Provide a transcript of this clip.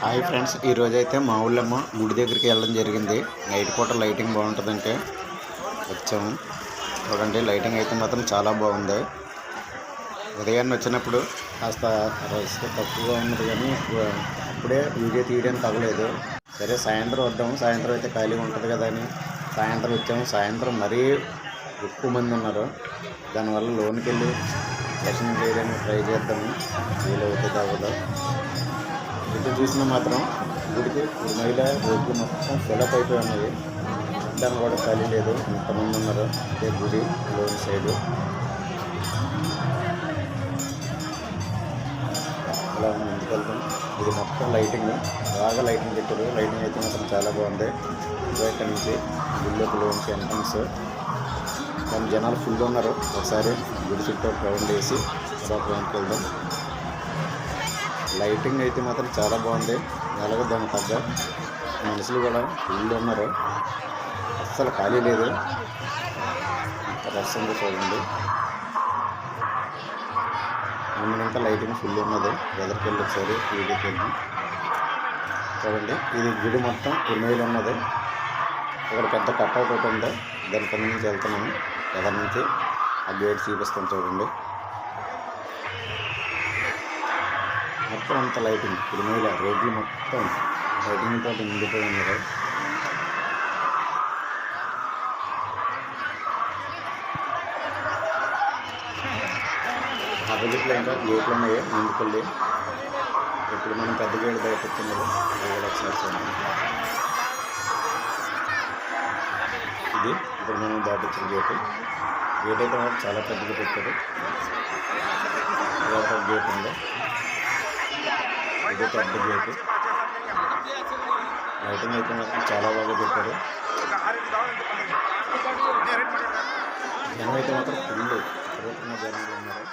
Hi friends, ఈరోజు అయితే మా ఊళ్ళమ్మ గుడి దగ్గరికి వెళ్ళడం జరిగింది. నైట్ పూట లైటింగ్ బాగుంటుందంటే వచ్చాము. చూడండి, లైటింగ్ అయితే మాత్రం చాలా బాగుంది. ఉదయాన్నే వచ్చినప్పుడు కాస్త రష్ తక్కువగా ఉన్నది, కానీ అప్పుడే వీడియో తీయడానికి అవ్వలేదు. సరే సాయంత్రం వద్దాము, సాయంత్రం అయితే ఖాళీగా ఉంటుంది కదా అని సాయంత్రం వచ్చాము. సాయంత్రం మరీ ఎక్కువ మంది ఉన్నారు. దానివల్ల లోనికి వెళ్ళి దర్శనం చేయడానికి ట్రై చేద్దాము. వీలవుతుంది అవ్వదు. ఎటు చూసినా మాత్రం గుడికి మహిళ రోడ్లు మొత్తం ఫిలప్ అయిపోయి ఉన్నాయి. దాన్ని కూడా ఖాళీ లేదు, ఎంతమంది ఉన్నారు. అదే గుడి లోని సైడు అలా ముందుకెళ్తాం. ఇది మొత్తం లైటింగ్, బాగా లైటింగ్ పెట్టారు. లైటింగ్ అయితే మాత్రం చాలా బాగుంది. బయట నుంచి గుడిలోకి లోన్స్ ఎంట్రన్స్, కానీ జనాలు ఫుల్ ఉన్నారు. ఒకసారి గుడి చుట్టూ రౌండ్ వేసి లోపలికి వెళ్దాం. లైటింగ్ అయితే మాత్రం చాలా బాగుంది. అలాగే దాని తగ్గ మనుషులు కూడా ఫుల్ ఉన్నారు. అస్సలు ఖాళీ లేదు. ఇంత రష్ ఉంది చూడండి. ఇంకా లైటింగ్ ఫుల్ ఉన్నది. వెదర్కి వెళ్ళి ఒకసారి వీడియోకి వెళ్ళి చూడండి. ఇది గుడి మొత్తం ఇమేజ్ ఉన్నది. ఇక్కడ పెద్ద కట్అవుట్ ఒకటి ఉంది. దాని కింద నుంచి వెళ్తున్నాము. ఎదరి నుంచి ఆ గేట్ చూపిస్తాం చూడండి. మొత్తం అంత లైటింగ్, ఇప్పుడు మీద రోడ్లు మొత్తం లైటింగ్ తోటి నిండిపోయి ఉన్నారు. ఆపోజిట్లో ఇంకా గేట్లు ఉన్నాయి ముందుకెళ్ళి. ఇప్పుడు మనం పెద్ద గేట్ బయట వచ్చింది. ఇది ఇప్పుడు మనం దాటిచ్చిన గేటు. గేట్ అయితే మనకు చాలా పెద్దగా పెట్టారు. గేట్ ఉంది, ఇది పెద్ద గేటు. లైటింగ్ అయితే మాత్రం చాలా బాగా పెట్టారు. జనం అయితే మాత్రం ఫుల్ జనంగా ఉన్నారు.